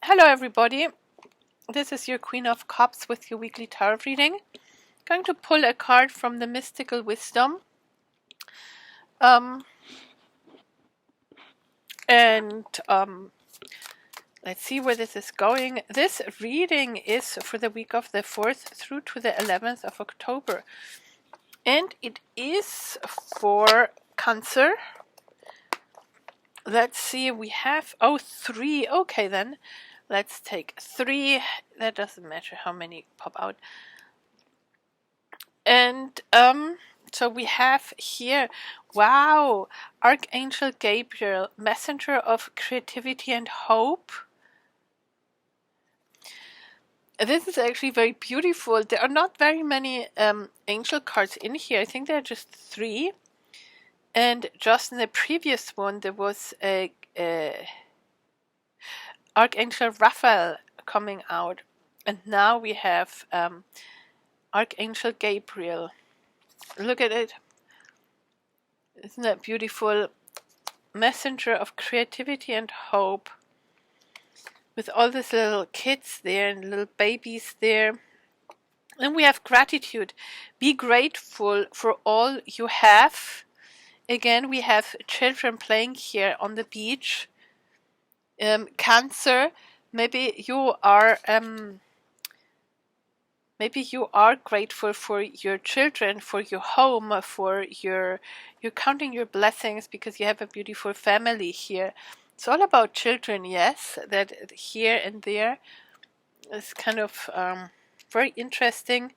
Hello everybody, this is your Queen of Cups with your weekly tarot reading. Going to pull a card from the Mystical Wisdom. Let's see where this is going. This reading is for the week of the 4th through to the 11th of October. And it is for Cancer. Let's see, we have, 3. Okay then, let's take 3. That doesn't matter how many pop out. And so we have here, wow, Archangel Gabriel, messenger of creativity and hope. This is actually very beautiful. There are not very many angel cards in here. I think there are just 3. And just in the previous one, there was a Archangel Raphael coming out. And now we have Archangel Gabriel. Look at it. Isn't that beautiful? Messenger of creativity and hope. With all these little kids there and little babies there. And we have gratitude. Be grateful for all you have. Again, we have children playing here on the beach. Cancer, maybe you are grateful for your children, for your home, for you're counting your blessings because you have a beautiful family here. It's all about children, yes, that here and there is kind of very interesting.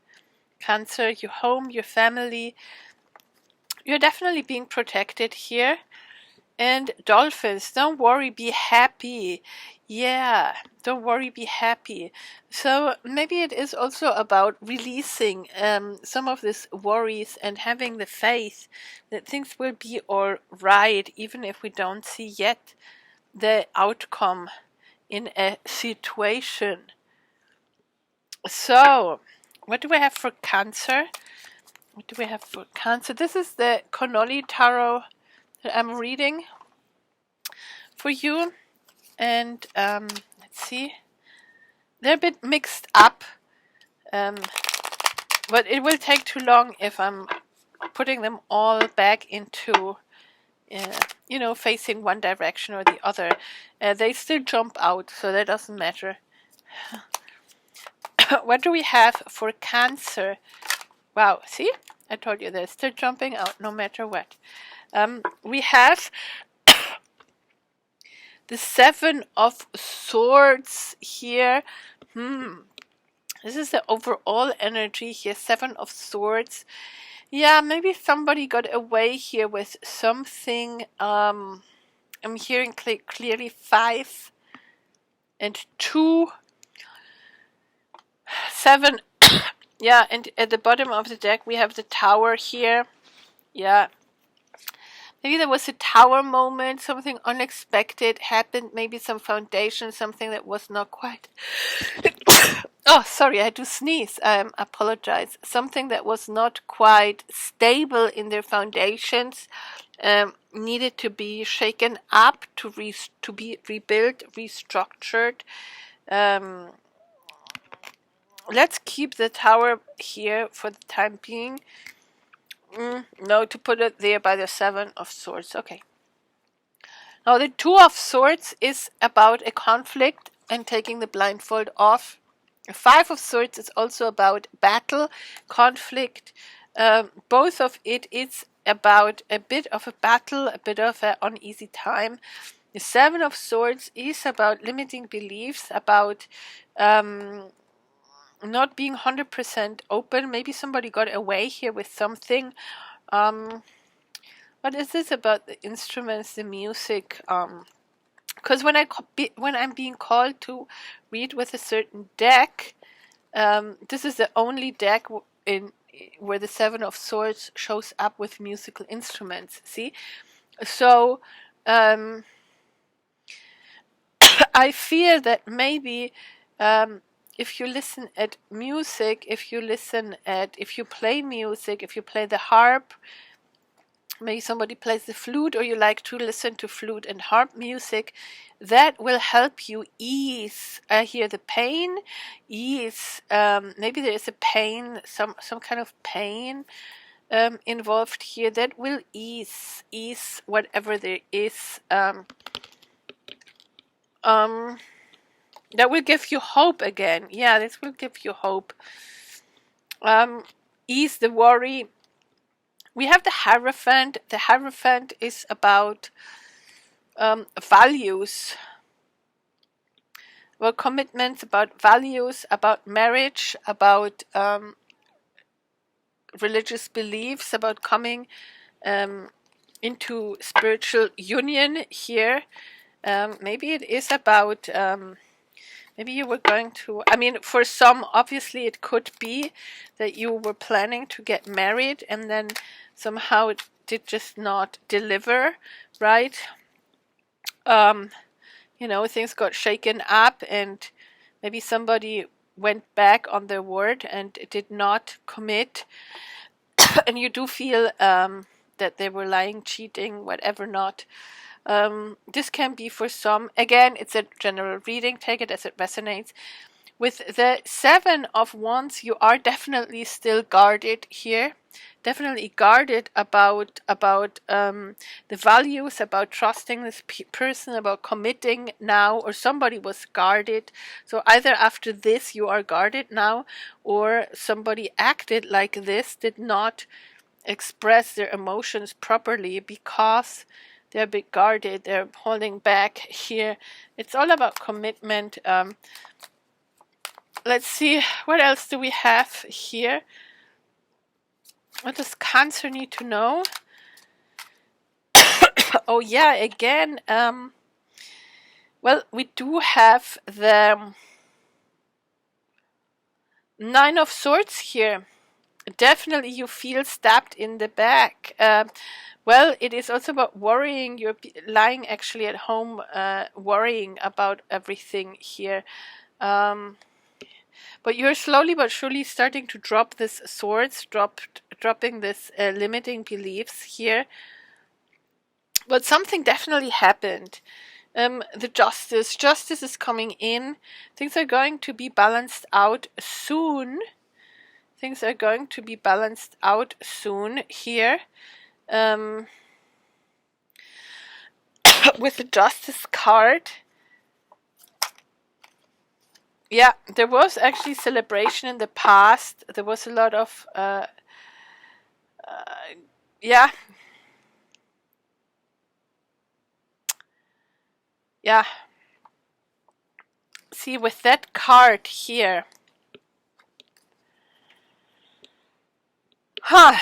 Cancer, your home, your family, you're definitely being protected here. And dolphins, don't worry, be happy. Yeah, don't worry, be happy. So maybe it is also about releasing some of these worries and having the faith that things will be all right, even if we don't see yet the outcome in a situation. So, what do we have for Cancer? What do we have for Cancer? This is the Connolly Tarot that I'm reading for you. And let's see. They're a bit mixed up. But it will take too long if I'm putting them all back into, facing one direction or the other. They still jump out, so that doesn't matter. What do we have for Cancer? Wow, see? I told you they're still jumping out no matter what. We have the 7 of Swords here. This is the overall energy here. 7 of Swords. Yeah, maybe somebody got away here with something. I'm hearing clearly 5 and 2. 7. Yeah, and at the bottom of the deck we have the Tower here. Yeah. Maybe there was a tower moment, something unexpected happened, maybe some foundation, something that was not quite... Oh, sorry, I had to sneeze. I apologize. Something that was not quite stable in their foundations needed to be shaken up, to be rebuilt, restructured. Let's keep the Tower here for the time being. No, to put it there by the 7 of Swords. Okay. Now the 2 of Swords is about a conflict and taking the blindfold off. The 5 of Swords is also about battle, conflict. Both of it is about a bit of a battle, a bit of an uneasy time. The 7 of Swords is about limiting beliefs, about not being 100% open. Maybe somebody got away here with something. What is this about the instruments, the music? Because when I'm being called to read with a certain deck, this is the only deck where the 7 of Swords shows up with musical instruments. See, so I fear that maybe if you listen at music, if you play music, if you play the harp, maybe somebody plays the flute, or you like to listen to flute and harp music, that will help you ease here the pain, ease, maybe there is a pain, some kind of pain involved here, that will ease whatever there is. That will give you hope again. Yeah, this will give you hope. Ease the worry. We have the Hierophant. The Hierophant is about values, about commitments, about values, about marriage, about religious beliefs, about coming into spiritual union here. Maybe it is about, maybe you were going to, I mean, for some, obviously it could be that you were planning to get married and then somehow it did just not deliver, right? You know, things got shaken up and maybe somebody went back on their word and did not commit. And you do feel that they were lying, cheating, whatever not. This can be for some. Again, it's a general reading. Take it as it resonates. With the Seven of Wands, you are definitely still guarded here. Definitely guarded about the values, about trusting this person, about committing now, or somebody was guarded. So either after this you are guarded now, or somebody acted like this, did not express their emotions properly because they're a bit guarded, they're holding back here. It's all about commitment. Let's see, what else do we have here? What does Cancer need to know? Oh yeah, again, well, we do have the Nine of Swords here. Definitely you feel stabbed in the back. Well, it is also about worrying. You're lying actually at home, worrying about everything here. But you're slowly but surely starting to drop this swords, dropping this limiting beliefs here. But something definitely happened. The justice is coming in. Things are going to be balanced out soon. Things are going to be balanced out soon here. With the Justice card. Yeah, there was actually celebration in the past. There was a lot of, yeah. Yeah. See, with that card here. Huh.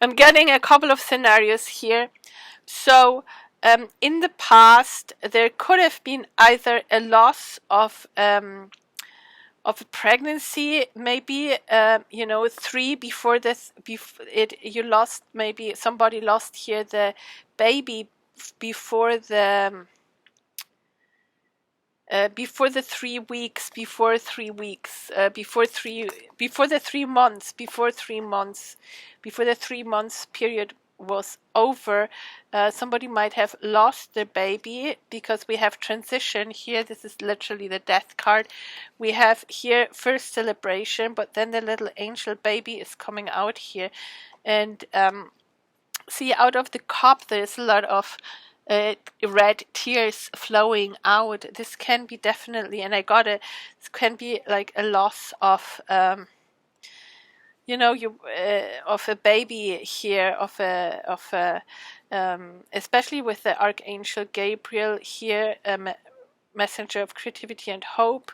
I'm getting a couple of scenarios here. So, in the past, there could have been either a loss of a pregnancy, maybe, you know, 3 before this, you lost, maybe somebody lost here the baby before the 3 weeks, before the 3 months, before the 3 months period was over, somebody might have lost their baby, because we have transition here. This is literally the Death card. We have here first celebration, but then the little angel baby is coming out here. And see, out of the cup there's a lot of red tears flowing out. This can be definitely, and this can be like a loss of you know, of a baby here, of a especially with the Archangel Gabriel here, messenger of creativity and hope.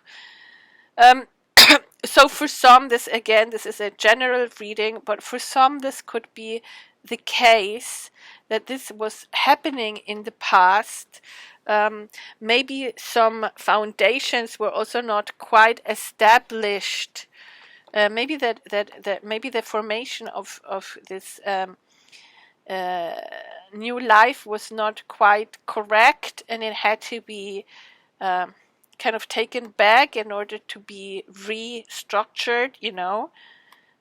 So for some, this is a general reading, but for some this could be the case that this was happening in the past. Maybe some foundations were also not quite established. Maybe that maybe the formation of this new life was not quite correct, and it had to be kind of taken back in order to be restructured, you know.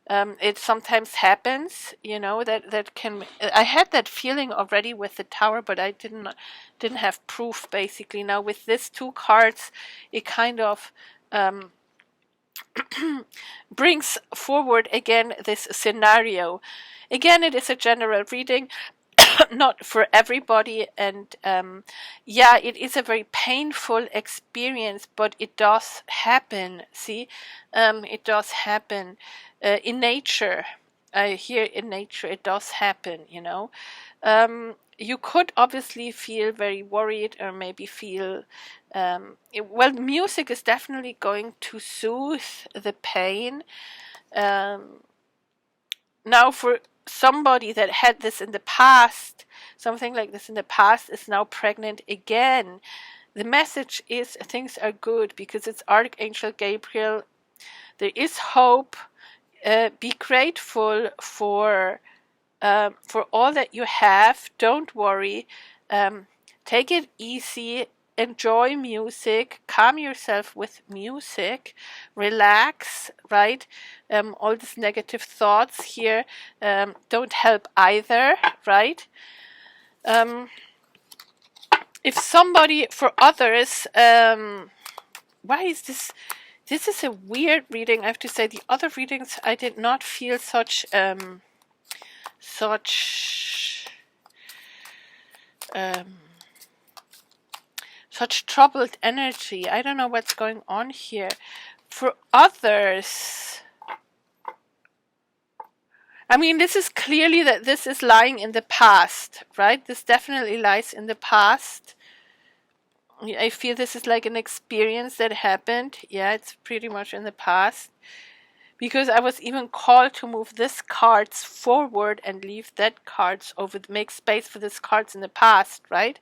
It sometimes happens, you know, that can. I had that feeling already with the Tower, but I didn't have proof. Basically, now with these two cards, it kind of brings forward again this scenario. Again, it is a general reading, not for everybody, and yeah, it is a very painful experience, but it does happen. See, it does happen in nature. Here in nature, it does happen. You know, you could obviously feel very worried, or maybe feel well, music is definitely going to soothe the pain. Now, for somebody that had this in the past, something like this in the past, is now pregnant again, the message is things are good, because it's Archangel Gabriel. There is hope. Be grateful for all that you have. Don't worry. Take it easy. Enjoy music. Calm yourself with music. Relax, right? All these negative thoughts here don't help either, right? If somebody, for others, why is this? This is a weird reading, I have to say. The other readings, I did not feel such troubled energy. I don't know what's going on here. For others, I mean, this is clearly that this is lying in the past, right? This definitely lies in the past. I feel this is like an experience that happened. Yeah, it's pretty much in the past. Because I was even called to move these cards forward and leave that cards over, make space for these cards in the past, right?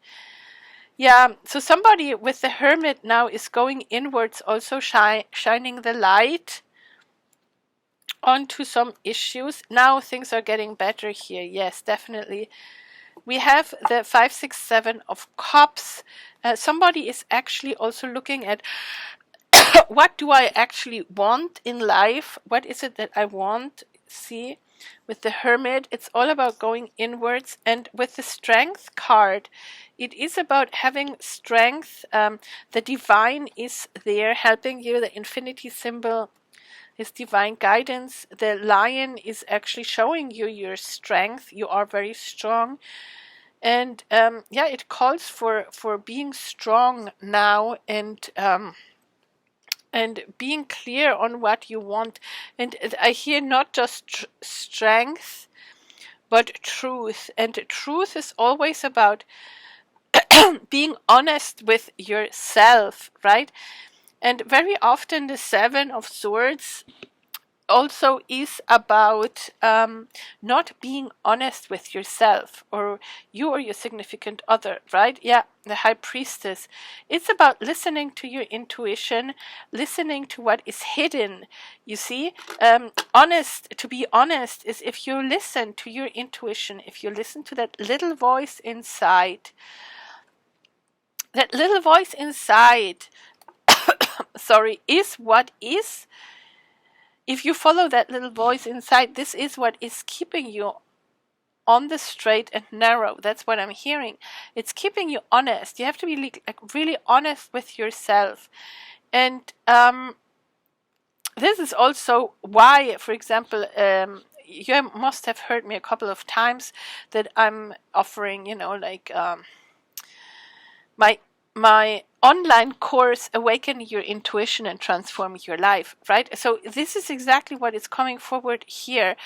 Yeah, so somebody with the Hermit now is going inwards, also shining the light onto some issues. Now things are getting better here. Yes, definitely. We have the 5, 6, 7 of Cups. Somebody is actually also looking at what do I actually want in life? What is it that I want? See, with the Hermit, it's all about going inwards. And with the Strength card, it is about having strength. The Divine is there helping you. The Infinity symbol is divine guidance. The Lion is actually showing you your strength. You are very strong. And yeah, it calls for being strong now, and being clear on what you want. And I hear not just strength, but truth. And truth is always about being honest with yourself, right? And very often the 7 of Swords also is about not being honest with yourself, or you or your significant other, right? Yeah, the High Priestess. It's about listening to your intuition, listening to what is hidden. You see, to be honest is if you listen to your intuition, if you listen to that little voice inside, sorry, is what is. If you follow that little voice inside, this is what is keeping you on the straight and narrow. That's what I'm hearing. It's keeping you honest. You have to be like really honest with yourself. And this is also why, for example, you must have heard me a couple of times that I'm offering, you know, like my online course, Awaken Your Intuition and Transform Your Life, right? So this is exactly what is coming forward here.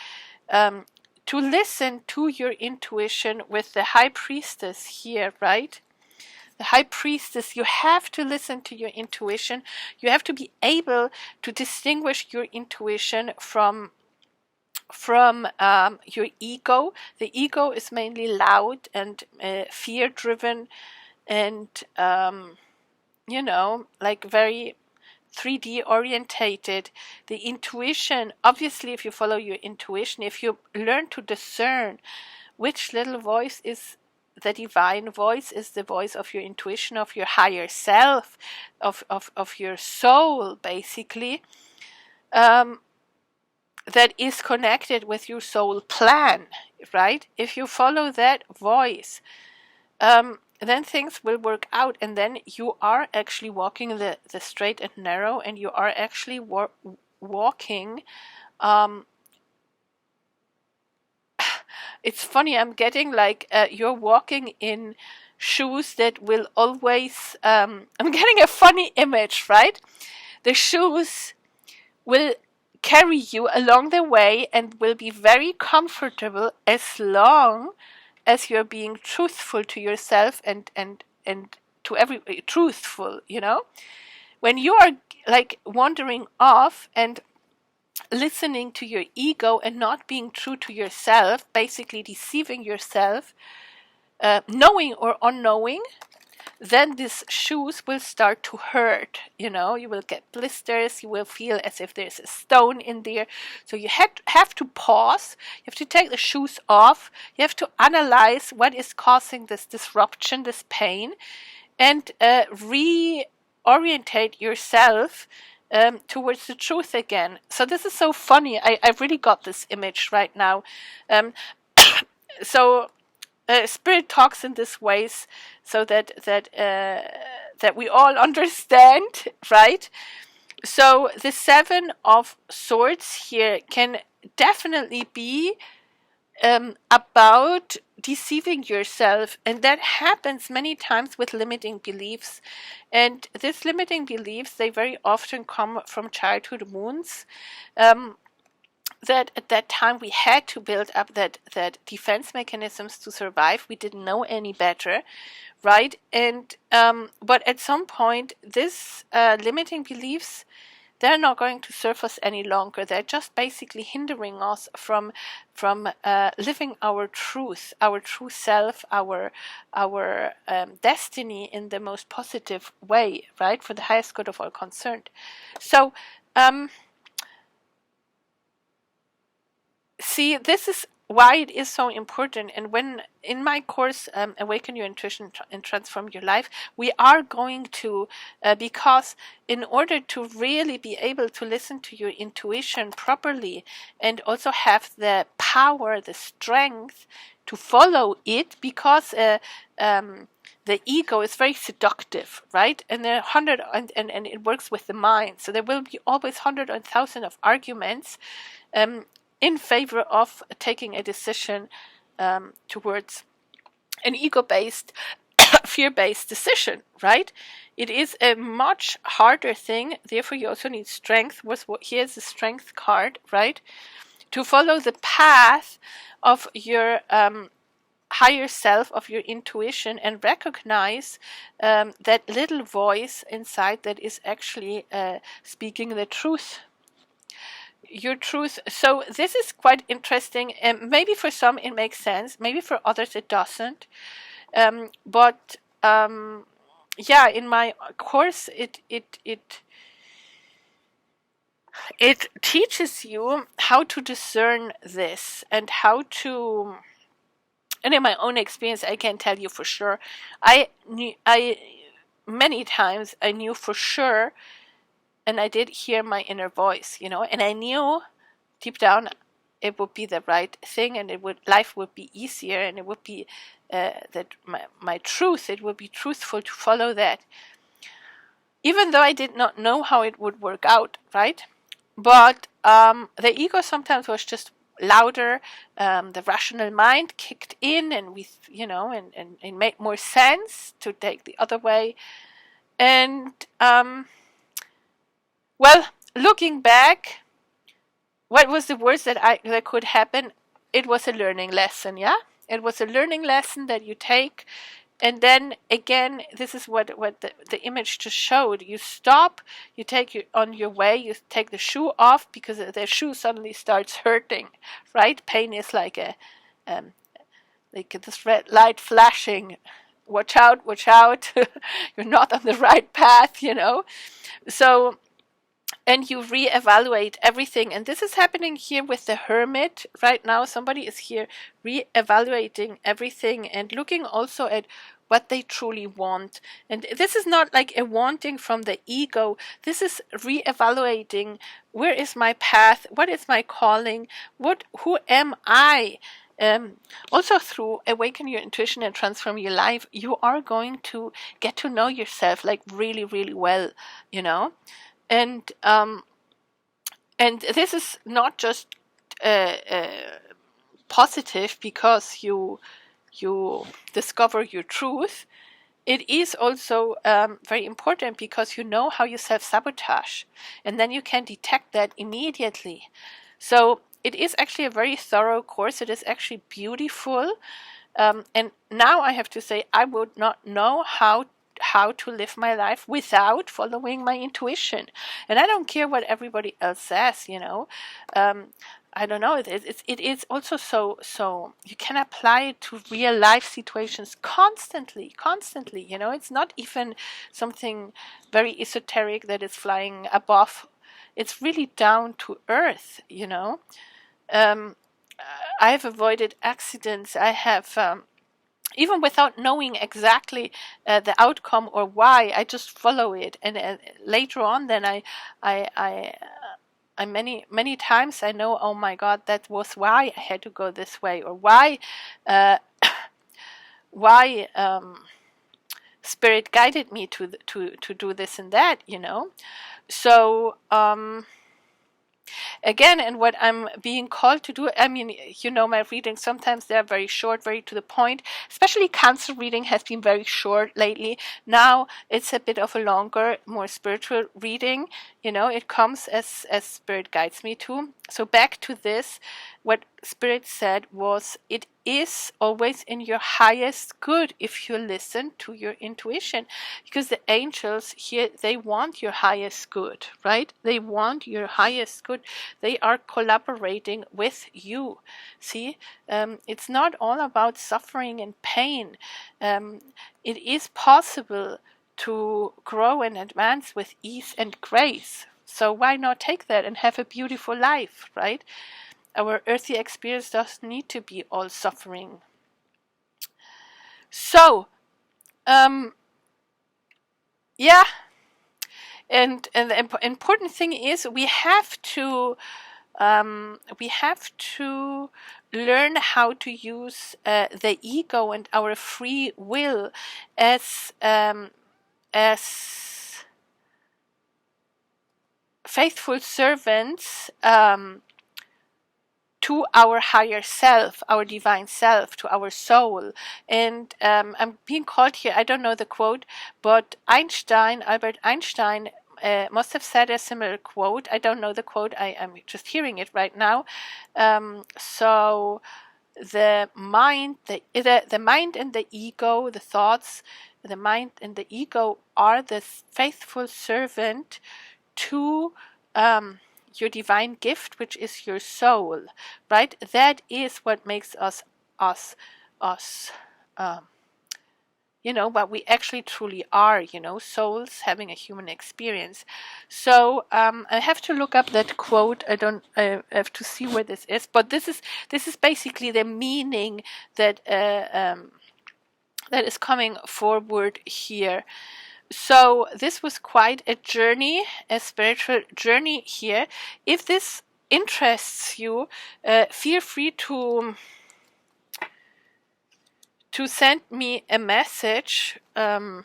To listen to your intuition with the High Priestess here, right? The High Priestess, you have to listen to your intuition. You have to be able to distinguish your intuition from your ego. The ego is mainly loud and fear-driven, and you know, like very 3D orientated. The intuition, obviously, if you follow your intuition, if you learn to discern which little voice is the divine voice, is the voice of your intuition, of your higher self, of your soul, basically, that is connected with your soul plan, right? If you follow that voice, then things will work out, and then you are actually walking the straight and narrow, and you are actually walking. It's funny, I'm getting like you're walking in shoes that will always, I'm getting a funny image, right? The shoes will carry you along the way and will be very comfortable as long as you're being truthful to yourself and to every truthful, you know. When you are like wandering off and listening to your ego and not being true to yourself, basically deceiving yourself, knowing or unknowing, then these shoes will start to hurt. You know, you will get blisters, you will feel as if there's a stone in there. So you have to pause, you have to take the shoes off, you have to analyze what is causing this disruption, this pain, and reorientate yourself towards the truth again. So this is so funny. I really got this image right now. So Spirit talks in these ways so that we all understand, right? So the Seven of Swords here can definitely be about deceiving yourself, and that happens many times with limiting beliefs. And these limiting beliefs, they very often come from childhood wounds. That at that time we had to build up that defense mechanisms to survive. We didn't know any better, right? And but at some point, this limiting beliefs, they're not going to serve us any longer. They're just basically hindering us from living our truth, our true self, our destiny in the most positive way, right? For the highest good of all concerned. So. See, this is why it is so important. And when in my course, Awaken Your Intuition and Transform Your Life, we are going to, because in order to really be able to listen to your intuition properly and also have the power, the strength to follow it, because the ego is very seductive, right? And there are and it works with the mind. So there will be always 100 and 1,000 of arguments in favor of taking a decision towards an ego-based, fear-based decision, right? It is a much harder thing. Therefore, you also need strength. Here's the strength card, right? To follow the path of your higher self, of your intuition, and recognize that little voice inside that is actually speaking the truth. Your truth. So this is quite interesting, and maybe for some it makes sense, maybe for others it doesn't, but yeah, in my course it teaches you how to discern this, and how to, and in my own experience I can tell you for sure, many times I knew for sure, and I did hear my inner voice, you know, and I knew deep down it would be the right thing, and life would be easier, and it would be that my truth, it would be truthful to follow that, even though I did not know how it would work out, right? But the ego sometimes was just louder. The rational mind kicked in, and we, you know, and it made more sense to take the other way, and well, looking back, what was the worst that could happen? It was a learning lesson, yeah? It was a learning lesson that you take, and then again, this is what the image just showed. You stop, you take on your way, you take the shoe off, because the shoe suddenly starts hurting, right? Pain is like this red light flashing. Watch out, watch out. You're not on the right path, you know? So and you reevaluate everything. And this is happening here with the Hermit right now. Somebody is here reevaluating everything and looking also at what they truly want. And this is not like a wanting from the ego. This is reevaluating, where is my path? What is my calling? Who am I? Also through Awaken Your Intuition and Transform Your Life, you are going to get to know yourself like really, really well, you know. And this is not just positive because you discover your truth. It is also very important because you know how you self-sabotage, and then you can detect that immediately. So it is actually a very thorough course. It is actually beautiful. And now I have to say, I would not know how to live my life without following my intuition. And I don't care what everybody else says, you know. I don't know. It is also so you can apply it to real life situations constantly. You know, it's not even something very esoteric that is flying above. It's really down to earth, you know. I've avoided accidents. I have, even without knowing exactly the outcome or why, I just follow it. And later on, then I many times I know, oh my God, that was why I had to go this way, or why Spirit guided me to do this and that, you know. So again, and what I'm being called to do, I mean, you know, my readings, sometimes they're very short, very to the point. Especially Cancer reading has been very short lately. Now it's a bit of a longer, more spiritual reading. You know, it comes as Spirit guides me to. So back to this, what Spirit said was, it is always in your highest good if you listen to your intuition, because the angels here, they want your highest good, right? They want your highest good. They are collaborating with you. See, it's not all about suffering and pain. It is possible to grow and advance with ease and grace. So why not take that and have a beautiful life, right? Our earthly experience doesn't need to be all suffering. So, yeah, and the important thing is we have to learn how to use the ego and our free will as faithful servants to our higher self, our divine self, to our soul. And I'm being called here, I don't know the quote, but Albert Einstein must have said a similar quote. I don't know the quote, I'm just hearing it right now. So the mind, the mind and the ego, the thoughts, the mind and the ego are the faithful servant to your divine gift, which is your soul, right? That is what makes us, you know, what we actually truly are, you know, souls having a human experience. So I have to look up that quote. I have to see where this is, but this is basically the meaning that that is coming forward here. So this was quite a journey, a spiritual journey here. If this interests you, feel free to send me a message. You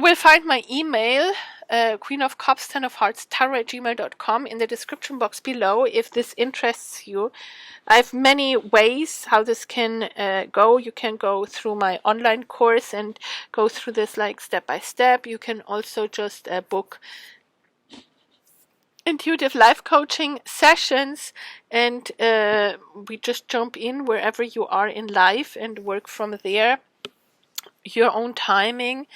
will find my email, Queenofcups, Ten of Hearts, Tarot@gmail.com, in the description box below if this interests you. I have many ways how this can go. You can go through my online course and go through this like step by step. You can also just book intuitive life coaching sessions, and we just jump in wherever you are in life and work from there. Your own timing,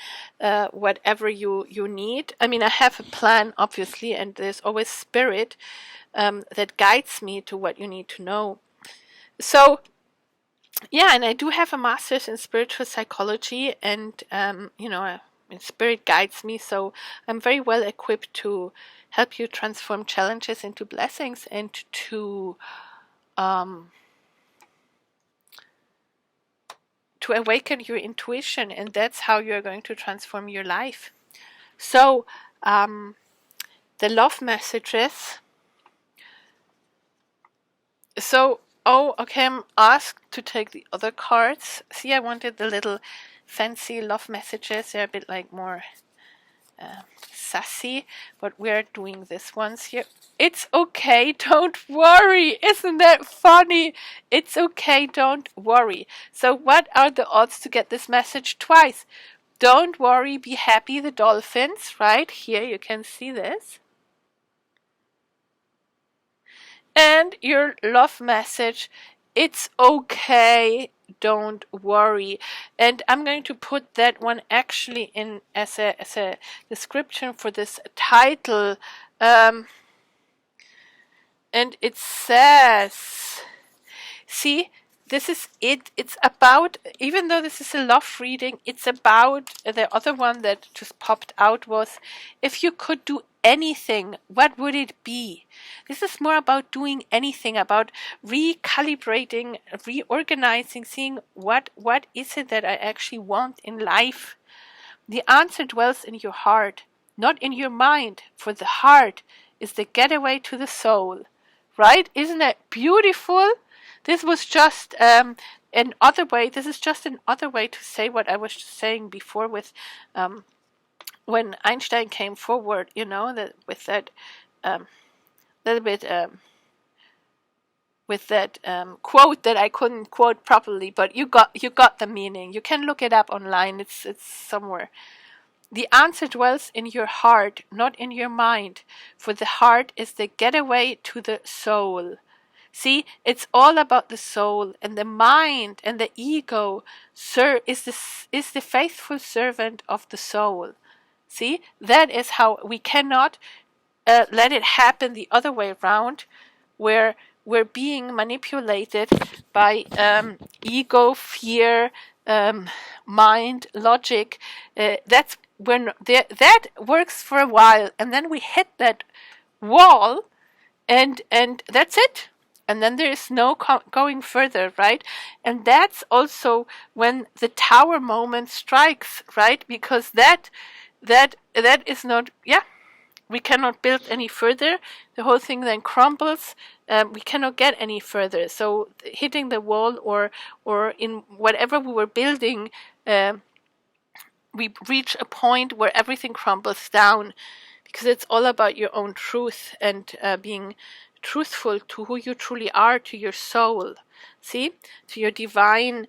whatever you need. I mean, I have a plan, obviously, and there's always Spirit that guides me to what you need to know. So, yeah, and I do have a master's in spiritual psychology, and you know, Spirit guides me, so I'm very well equipped to help you transform challenges into blessings and to awaken your intuition, and that's how you're going to transform your life. So the love messages. So, oh, okay, I'm asked to take the other cards. See, I wanted the little fancy love messages. They're a bit like more sassy, but we're doing this ones here. It's okay, don't worry. Isn't that funny? It's okay, don't worry. So what are the odds to get this message twice? Don't worry, be happy, the dolphins. Right here, you can see this. And your love message, it's okay, don't worry. And I'm going to put that one actually in as a description for this title. And it says, see, this is it. It's about, even though this is a love reading, it's about, the other one that just popped out was, if you could do anything, what would it be? This is more about doing anything, about recalibrating, reorganizing, seeing what is it that I actually want in life. The answer dwells in your heart, not in your mind, for the heart is the getaway to the soul. Right? Isn't that beautiful? This was just another way. This is just another way to say what I was saying before with when Einstein came forward. You know, that with that little bit with that quote that I couldn't quote properly, but you got the meaning. You can look it up online. It's somewhere. The answer dwells in your heart, not in your mind, for the heart is the getaway to the soul. See, it's all about the soul, and the mind and the ego is the faithful servant of the soul. See, that is how we cannot let it happen the other way around, where we're being manipulated by ego, fear, mind, logic. That's when that works for a while, and then we hit that wall, and that's it. And then there is no going further, right? And that's also when the tower moment strikes, right? Because that is not, yeah, we cannot build any further. The whole thing then crumbles. We cannot get any further. So hitting the wall or in whatever we were building, we reach a point where everything crumbles down, because it's all about your own truth and being truthful to who you truly are, to your soul, see, to your divine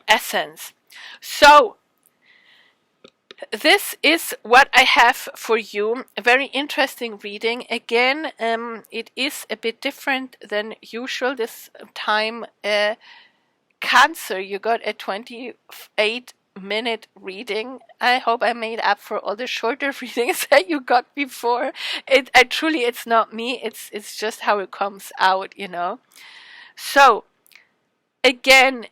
essence. So this is what I have for you. A very interesting reading. Again, it is a bit different than usual this time. Cancer, you got a 28-minute reading. I hope I made up for all the shorter readings that you got before. It's not me. It's just how it comes out, you know. So again,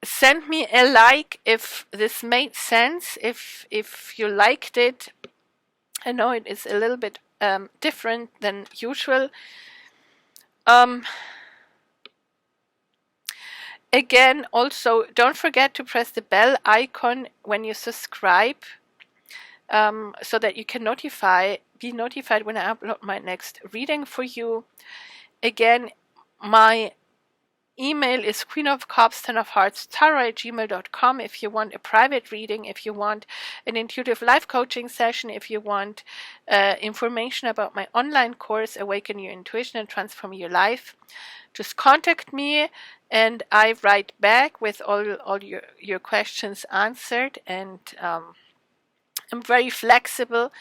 send me a like if this made sense. If you liked it. I know it is a little bit different than usual. Again, also, don't forget to press the bell icon when you subscribe, so that you can be notified when I upload my next reading for you. Again, my email is queenofcups10ofhearts@gmail.com if you want a private reading, if you want an intuitive life coaching session, if you want information about my online course, Awaken Your Intuition and Transform Your Life. Just contact me and I write back with all your questions answered, and I'm very flexible.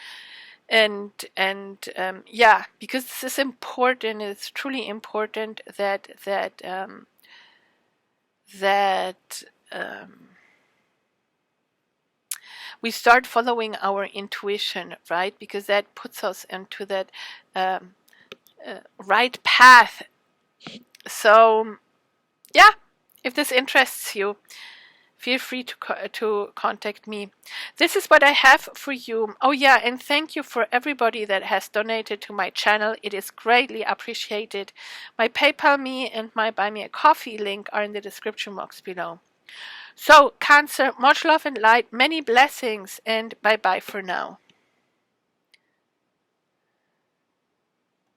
And yeah, because this is important. It's truly important that we start following our intuition, right? Because that puts us into that right path. So yeah, if this interests you, feel free to contact me. This is what I have for you. Oh yeah, and thank you for everybody that has donated to my channel. It is greatly appreciated. My PayPal me and my Buy Me a Coffee link are in the description box below. So, Cancer, much love and light, many blessings, and bye-bye for now.